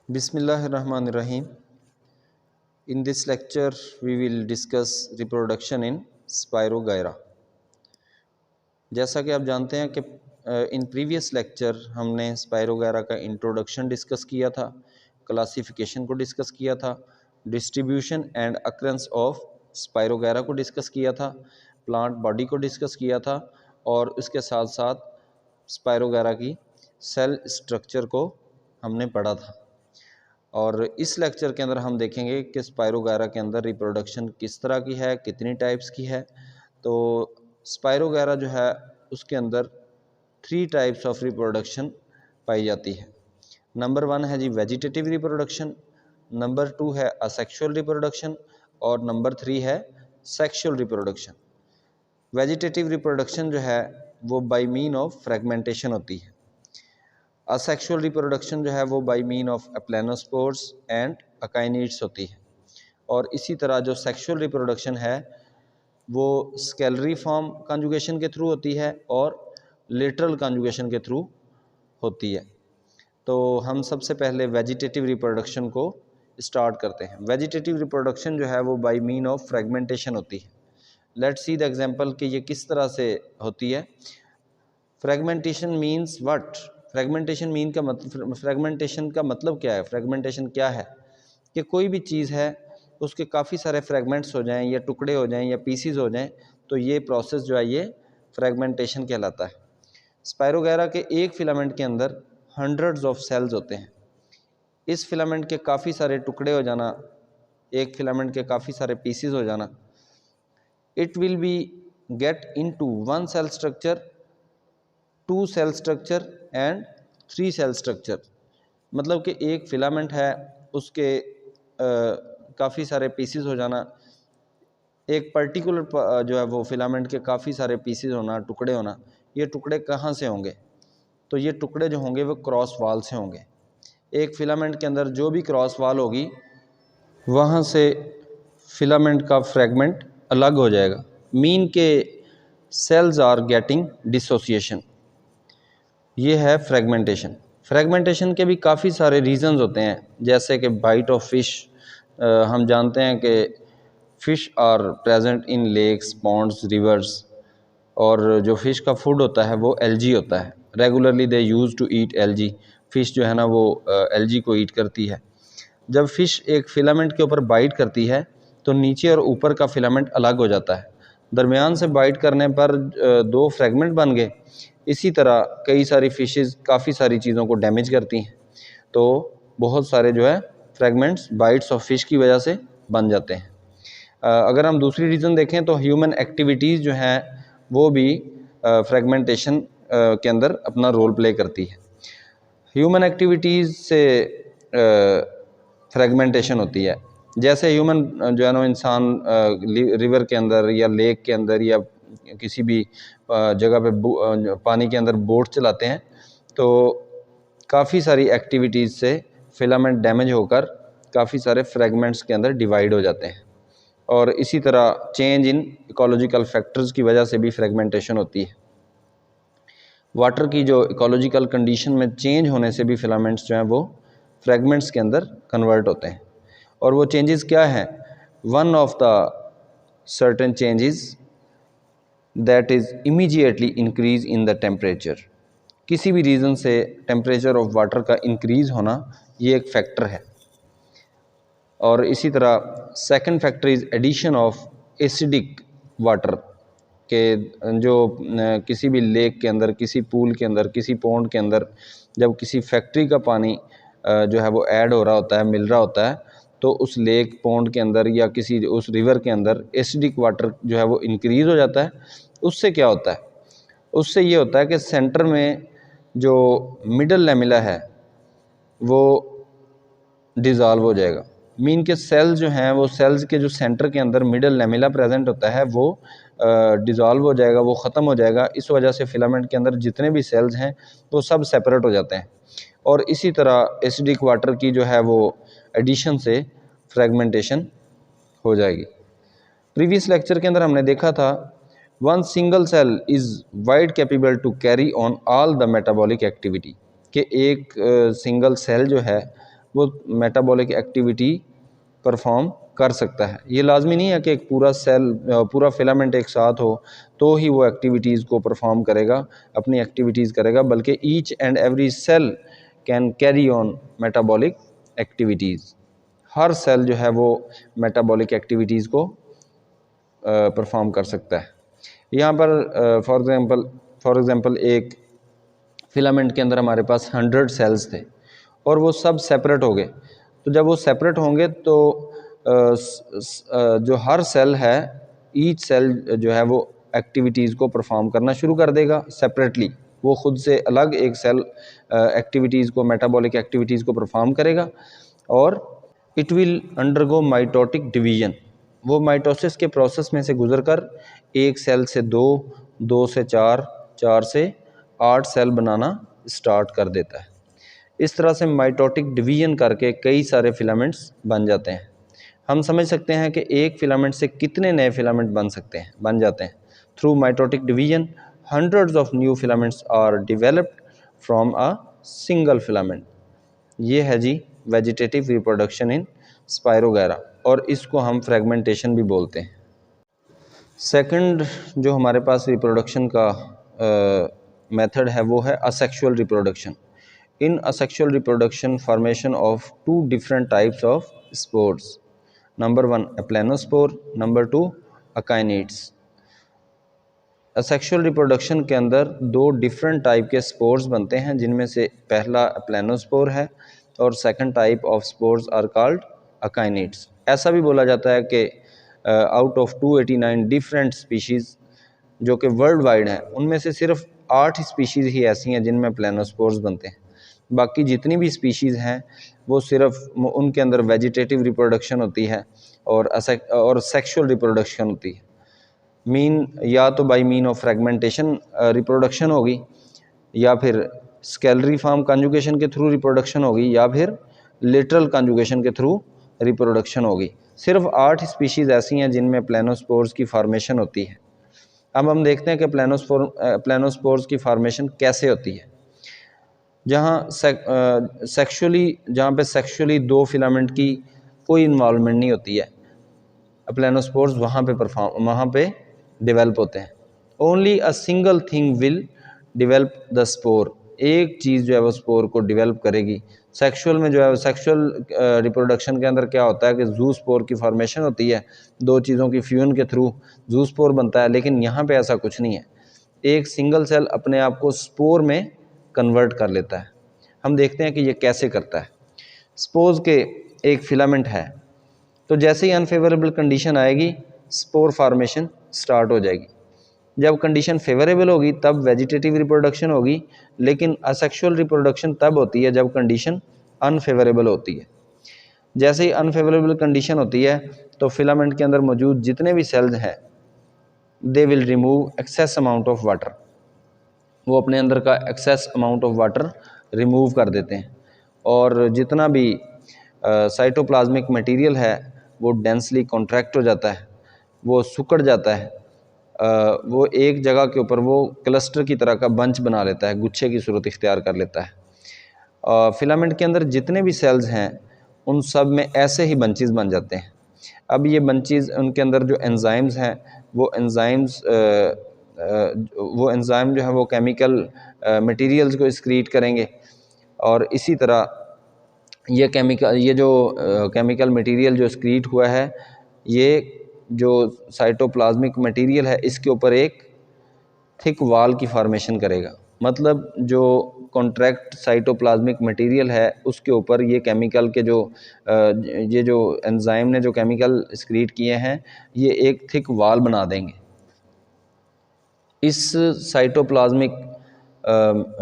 Bismillahirrahmanirrahim. In this lecture, we will discuss reproduction in Spirogyra. जैसा कि आप जानते हैं कि इन प्रीवियस लेक्चर हमने स्पायरोगायरा का इंट्रोडक्शन डिस्कस किया था, क्लासिफिकेशन को डिस्कस किया था, distribution and occurrence of spirogyra को डिस्कस किया था, प्लांट बॉडी को डिस्कस किया था और उसके साथ साथ स्पायरोगायरा की सेल स्ट्रक्चर को हमने पढ़ा था। और इस लेक्चर के अंदर हम देखेंगे कि स्पायरोगायरा के अंदर रिप्रोडक्शन किस तरह की है, कितनी टाइप्स की है। तो स्पायरोगायरा जो है उसके अंदर 3 टाइप्स ऑफ रिप्रोडक्शन पाई जाती है। नंबर 1 है जी वेजिटेटिव रिप्रोडक्शन, नंबर 2 है असेक्सुअल रिप्रोडक्शन और नंबर 3 है सेक्सुअल रिप्रोडक्शन। वेजिटेटिव रिप्रोडक्शन जो है वो बाय मीन ऑफ फ्रेगमेंटेशन होती है। असेक्सुअल रिप्रोडक्शन जो है वो बाय मीन ऑफ एप्लेनोस्पोर्स एंड अकाइनिड्स होती है। और इसी तरह जो सेक्सुअल रिप्रोडक्शन है वो स्केलरी फॉर्म कॉन्जुगेशन के थ्रू होती है और लेटरल कॉन्जुगेशन के थ्रू होती है। तो हम सबसे पहले वेजिटेटिव रिप्रोडक्शन को स्टार्ट करते हैं। वेजिटेटिव रिप्रोडक्शन जो है वो बाय मीन ऑफ फ्रेगमेंटेशन होती है। लेट्स सी द एग्जांपल कि ये किस तरह से होती है। Fragmentation means what? फ्रेगमेंटेशन का मतलब क्या है? फ्रेगमेंटेशन क्या है कि कोई भी चीज़ है उसके काफ़ी सारे फ्रेगमेंट्स हो जाएं या टुकड़े हो जाएं या पीसीज हो जाएं, तो ये प्रोसेस जो है ये फ्रेगमेंटेशन कहलाता है। स्पायरोगायरा के एक फिलामेंट के अंदर हंड्रेड्स ऑफ सेल्स होते हैं। इस फिलामेंट के काफ़ी सारे टुकड़े हो जाना, एक फिलामेंट के काफ़ी सारे पीसीज हो जाना, it will be get into 1 cell structure, 2 cell structure and 3 cell structure. मतलब कि एक फिलामेंट है उसके काफ़ी सारे पीसीज हो जाना, एक पर्टिकुलर जो है वो फिलामेंट के काफ़ी सारे पीसीज होना, टुकड़े होना। ये टुकड़े कहाँ से होंगे? तो ये टुकड़े जो होंगे वो क्रॉस वाल से होंगे। एक फिलामेंट के अंदर जो भी क्रॉस वाल होगी वहाँ से फिलामेंट का फ्रेगमेंट अलग हो जाएगा। मीन के सेल्स आर गेटिंग डिसोसिएशन, ये है फ्रेगमेंटेशन। फ्रेगमेंटेशन के भी काफ़ी सारे रीज़न्स होते हैं, जैसे कि बाइट ऑफ फिश। हम जानते हैं कि fish are present in lakes, ponds, rivers, और जो फ़िश का फूड होता है वो एल्गी होता है। Regularly they use to eat algae. Fish जो है ना वो एल्गी को ईट करती है। जब फ़िश एक फिलामेंट के ऊपर बाइट करती है तो नीचे और ऊपर का फिलामेंट अलग हो जाता है। दरमियान से बाइट करने पर 2 फ्रेगमेंट बन गए। इसी तरह कई सारी फ़िशेज़ काफ़ी सारी चीज़ों को डैमेज करती हैं, तो बहुत सारे जो है फ्रेगमेंट्स बाइट्स ऑफ फिश की वजह से बन जाते हैं। अगर हम दूसरी रीज़न देखें तो ह्यूमन एक्टिविटीज़ जो हैं वो भी फ्रेगमेंटेशन के अंदर अपना रोल प्ले करती है। ह्यूमन एक्टिविटीज़ से फ्रेगमेंटेशन होती है। जैसे ह्यूमन जो है ना इंसान रिवर के अंदर या लेक के अंदर या किसी भी जगह पे पानी के अंदर बोट चलाते हैं, तो काफ़ी सारी एक्टिविटीज़ से फिलामेंट डैमेज होकर काफ़ी सारे फ्रेगमेंट्स के अंदर डिवाइड हो जाते हैं। और इसी तरह चेंज इन इकोलॉजिकल फैक्टर्स की वजह से भी फ्रेगमेंटेशन होती है। वाटर की जो इकोलॉजिकल कंडीशन में चेंज होने से भी फिलामेंट्स जो हैं वो फ्रेगमेंट्स के अंदर कन्वर्ट होते हैं। और वो चेंजेस क्या हैं? One of the certain changes that is immediately increase in the temperature. किसी भी रीज़न से टेम्परेचर ऑफ वाटर का इंक्रीज़ होना ये एक फैक्टर है। और इसी तरह second factor is addition of acidic water के जो किसी भी लेक के अंदर, किसी पूल के अंदर, किसी पॉन्ड के अंदर जब किसी फैक्ट्री का पानी जो है वो ऐड हो रहा होता है, मिल रहा होता है, तो उस लेक, पॉन्ड के अंदर या किसी उस रिवर के अंदर एसिडिक वाटर जो है वो इंक्रीज़ हो जाता है। उससे क्या होता है? उससे ये होता है कि सेंटर में जो मिडल लैमिला है वो डिज़ॉल्व हो जाएगा। मीन के सेल्स जो हैं वो सेल्स के जो सेंटर के अंदर मिडल लैमिला प्रेजेंट होता है वो डिज़ॉल्व हो जाएगा, वो ख़त्म हो जाएगा। इस वजह से फिलामेंट के अंदर जितने भी सेल्स हैं वो सब सेपरेट हो जाते हैं। और इसी तरह एसिडिक वाटर की जो है वो एडिशन से फ्रेगमेंटेशन हो जाएगी। प्रीवियस लेक्चर के अंदर हमने देखा था one single cell is wide capable to carry on all the metabolic activity, कि एक सिंगल सेल जो है वो मेटाबॉलिक एक्टिविटी परफॉर्म कर सकता है। ये लाजमी नहीं है कि एक पूरा सेल पूरा फिलामेंट एक साथ हो तो ही वो एक्टिविटीज़ को परफॉर्म करेगा, अपनी एक्टिविटीज़ करेगा, बल्कि each and every cell can carry on metabolic activities. हर सेल जो है वो मेटाबॉलिक एक्टिविटीज़ को परफॉर्म कर सकता है। यहाँ पर फॉर एग्ज़ाम्पल एक फिलामेंट के अंदर हमारे पास 100 सेल्स थे और वो सब सेपरेट हो गए। तो जब वो सेपरेट होंगे तो जो हर सेल है, ईच सेल जो है वो एक्टिविटीज़ को परफॉर्म करना शुरू कर देगा सेपरेटली। वो खुद से अलग एक सेल एक्टिविटीज़ को, मेटाबॉलिक एक्टिविटीज़ को परफॉर्म करेगा और it will undergo mitotic division. वो माइटोसिस के प्रोसेस में से गुजरकर एक सेल से 2, 2 से 4, 4 से 8 सेल बनाना स्टार्ट कर देता है। इस तरह से माइटोटिक डिवीजन करके कई सारे फिलामेंट्स बन जाते हैं। हम समझ सकते हैं कि एक फिलामेंट से कितने नए फिलामेंट बन जाते हैं। Through mitotic division hundreds of new filaments are developed from a single filament. ये है जी वेजिटेटिव रिप्रोडक्शन इन स्पायरोगैरा, और इसको हम फ्रेगमेंटेशन भी बोलते हैं। सेकंड जो हमारे पास रिप्रोडक्शन का मेथड है वो है asexual reproduction. In asexual reproduction formation of 2 different types of spores. Number 1 aplanospore, number 2 akinetes. Asexual reproduction के अंदर 2 डिफरेंट टाइप के स्पोर्स बनते हैं, जिनमें से पहला एप्लेनोस्पोर है और second type of spores are called akinetes. ऐसा भी बोला जाता है कि आउट ऑफ 289 डिफरेंट स्पीशीज़ जो कि वर्ल्ड वाइड हैं, उनमें से सिर्फ 8 स्पीशीज़ ही ऐसी हैं जिनमें प्लेनोस्पोर्स बनते हैं। बाकी जितनी भी स्पीशीज़ हैं वो सिर्फ उनके अंदर वेजिटेटिव रिप्रोडक्शन होती है और सेक्सुअल रिप्रोडक्शन होती है। मीन या तो by mean of fragmentation reproduction होगी, या फिर स्केलरी फॉर्म कॉन्जुगेशन के थ्रू रिप्रोडक्शन होगी, या फिर लिटरल कॉन्जुगेशन के थ्रू रिप्रोडक्शन होगी। सिर्फ 8 स्पीशीज़ ऐसी हैं जिनमें प्लेनोस्पोर्स की फार्मेशन होती है। अब हम देखते हैं कि प्लेनोस्पोर्स की फार्मेशन कैसे होती है। जहाँ पे सेक्सुअली 2 फिलामेंट की कोई इन्वॉल्वमेंट नहीं होती है, प्लेनोस्पोर्स वहाँ पे डेवलप होते हैं। Only a single thing will develop the spore. एक चीज़ जो है वो स्पोर को डेवलप करेगी। सेक्सुअल में जो है सेक्सुअल रिप्रोडक्शन के अंदर क्या होता है कि जू स्पोर की फॉर्मेशन होती है, 2 चीज़ों की फ्यूजन के थ्रू जू स्पोर बनता है, लेकिन यहाँ पे ऐसा कुछ नहीं है। एक सिंगल सेल अपने आप को स्पोर में कन्वर्ट कर लेता है। हम देखते हैं कि ये कैसे करता है। सपोज के एक फिलामेंट है, तो जैसे ही अनफेवरेबल कंडीशन आएगी स्पोर फार्मेशन स्टार्ट हो जाएगी। जब कंडीशन फेवरेबल होगी तब वेजिटेटिव रिप्रोडक्शन होगी, लेकिन असेक्सुअल रिप्रोडक्शन तब होती है जब कंडीशन अनफेवरेबल होती है। जैसे ही अनफेवरेबल कंडीशन होती है तो फिलामेंट के अंदर मौजूद जितने भी सेल्स हैं they will remove excess amount of water. वो अपने अंदर का excess amount of water remove कर देते हैं, और जितना भी साइटोप्लाज्मिक मटेरियल है वो डेंसली कॉन्ट्रैक्ट हो जाता है, वो सिकुड़ जाता है, वो एक जगह के ऊपर वो क्लस्टर की तरह का बंच बना लेता है, गुच्छे की सूरत इख्तियार कर लेता है। फिलामेंट के अंदर जितने भी सेल्स हैं उन सब में ऐसे ही बंचेस बन जाते हैं। अब ये बंचेस, उनके अंदर जो एंजाइम्स हैं वो एंजाइम जो है वो केमिकल मटेरियल्स को एक्सक्रीट करेंगे, और इसी तरह ये जो केमिकल मटेरियल जो एक्सक्रीट हुआ है, ये जो साइटोप्लाज्मिक मटेरियल है इसके ऊपर एक थिक वॉल की फॉर्मेशन करेगा। मतलब जो कॉन्ट्रैक्ट साइटोप्लाज्मिक मटेरियल है उसके ऊपर ये केमिकल के ये जो एंजाइम ने जो केमिकल एक्सक्रीट किए हैं ये एक थिक वॉल बना देंगे। इस साइटोप्लाज्मिक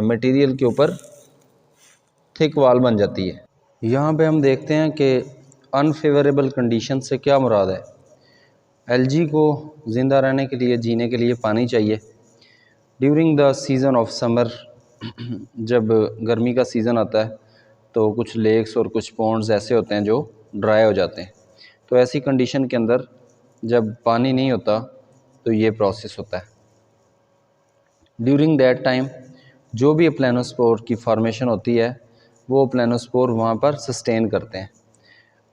मटेरियल के ऊपर थिक वॉल बन जाती है। यहाँ पे हम देखते हैं कि अनफेवरेबल कंडीशन से क्या मुराद है। एलजी को ज़िंदा रहने के लिए, जीने के लिए पानी चाहिए। During the season off summer, जब गर्मी का सीज़न आता है तो कुछ लेक्स और कुछ पॉन्ड्स ऐसे होते हैं जो ड्राई हो जाते हैं। तो ऐसी कंडीशन के अंदर जब पानी नहीं होता तो ये प्रोसेस होता है। ड्यूरिंग दैट टाइम जो भी प्लेनोस्पोर की फॉर्मेशन होती है वो प्लेनोस्पोर वहाँ पर सस्टेन करते हैं।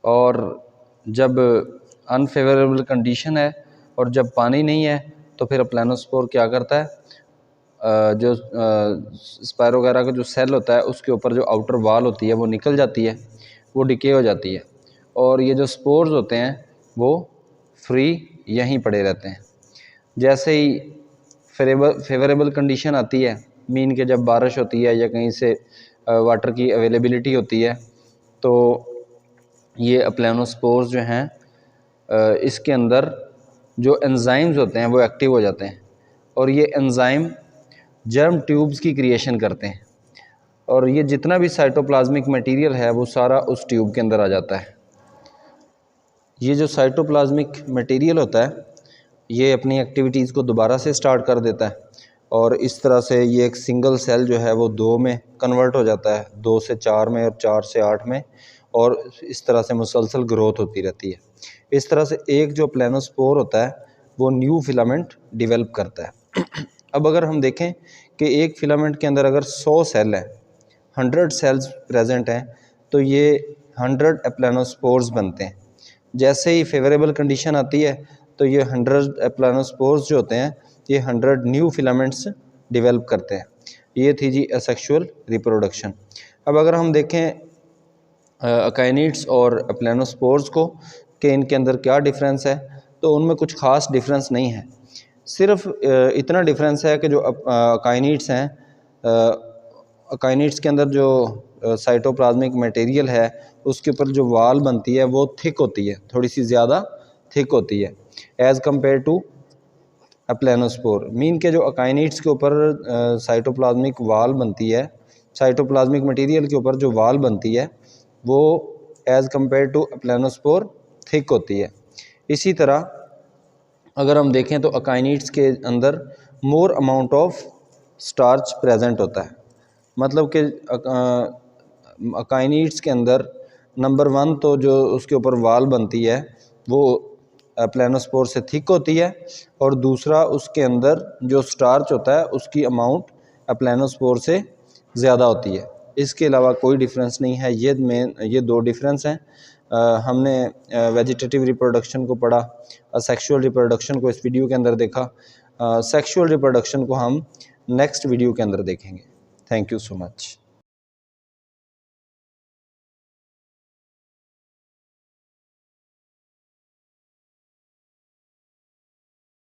और जब अनफेवरेबल कंडीशन है और जब पानी नहीं है तो फिर प्लेनोस्पोर क्या करता है, जो स्पायरोगैरा का जो सेल होता है उसके ऊपर जो आउटर वॉल होती है वो निकल जाती है, वो डिके हो जाती है, और ये जो स्पोर्स होते हैं वो फ्री यहीं पड़े रहते हैं। जैसे ही फेवरेबल कंडीशन आती है, मीन के जब बारिश होती है या कहीं से वाटर की अवेलेबिलिटी होती है, तो ये अप्लेनोस्पोर्स जो हैं इसके अंदर जो एंजाइम्स होते हैं वो एक्टिव हो जाते हैं, और ये एंजाइम जर्म ट्यूब्स की क्रिएशन करते हैं, और ये जितना भी साइटोप्लाज्मिक मटेरियल है वो सारा उस ट्यूब के अंदर आ जाता है। ये जो साइटोप्लाज्मिक मटेरियल होता है ये अपनी एक्टिविटीज़ को दोबारा से स्टार्ट कर देता है, और इस तरह से ये एक सिंगल सेल जो है वो 2 में कन्वर्ट हो जाता है, 2 से 4 में और 4 से 8 में, और इस तरह से मुसलसल ग्रोथ होती रहती है। इस तरह से एक जो प्लेनोस्पोर होता है वो न्यू फिलामेंट डेवलप करता है। अब अगर हम देखें कि एक फिलामेंट के अंदर अगर 100 सेल है, 100 सेल्स प्रेजेंट हैं, तो ये 100 एप्लेनोस्पोर्स बनते हैं। जैसे ही फेवरेबल कंडीशन आती है तो ये 100 एप्लेनोस्पोर्स जो होते हैं ये 100 न्यू फिलामेंट्स डेवलप करते हैं। ये थी जी असेक्सुअल रिप्रोडक्शन। अब अगर हम देखें अकाइनिड्स और एप्लेनोस्पोर्स को कि इनके अंदर क्या डिफरेंस है, तो उनमें कुछ ख़ास डिफरेंस नहीं है। सिर्फ इतना डिफरेंस है कि जो अकाइनिड्स हैं, अकाइनिड्स के अंदर जो साइटोप्लाज्मिक मटेरियल है उसके ऊपर जो वाल बनती है वो थिक होती है, थोड़ी सी ज़्यादा थिक होती है एज़ कम्पेयर टू अप्लेनोस्पोर। मीन के जो अकाइनिड्स के ऊपर साइटोप्लाज्मिक वाल बनती है, साइटोप्लाज्मिक मटेरियल के ऊपर जो वाल बनती है वो एज़ कम्पेयर टू अप्लेनोस्पोर थिक होती है। इसी तरह अगर हम देखें तो अकाइनिड्स के अंदर more amount of starch present होता है, मतलब कि अकाइनिड्स के अंदर नंबर 1 तो जो उसके ऊपर वाल बनती है वो प्लेनोस्पोर से थिक होती है, और दूसरा उसके अंदर जो स्टार्च होता है उसकी अमाउंट प्लेनोस्पोर से ज़्यादा होती है। इसके अलावा कोई डिफरेंस नहीं है। ये 2 डिफरेंस हैं। हमने वेजिटेटिव रिप्रोडक्शन को पढ़ा, सेक्सुअल रिप्रोडक्शन को इस वीडियो के अंदर देखा, सेक्सुअल रिप्रोडक्शन को हम नेक्स्ट वीडियो के अंदर देखेंगे। Thank you so much.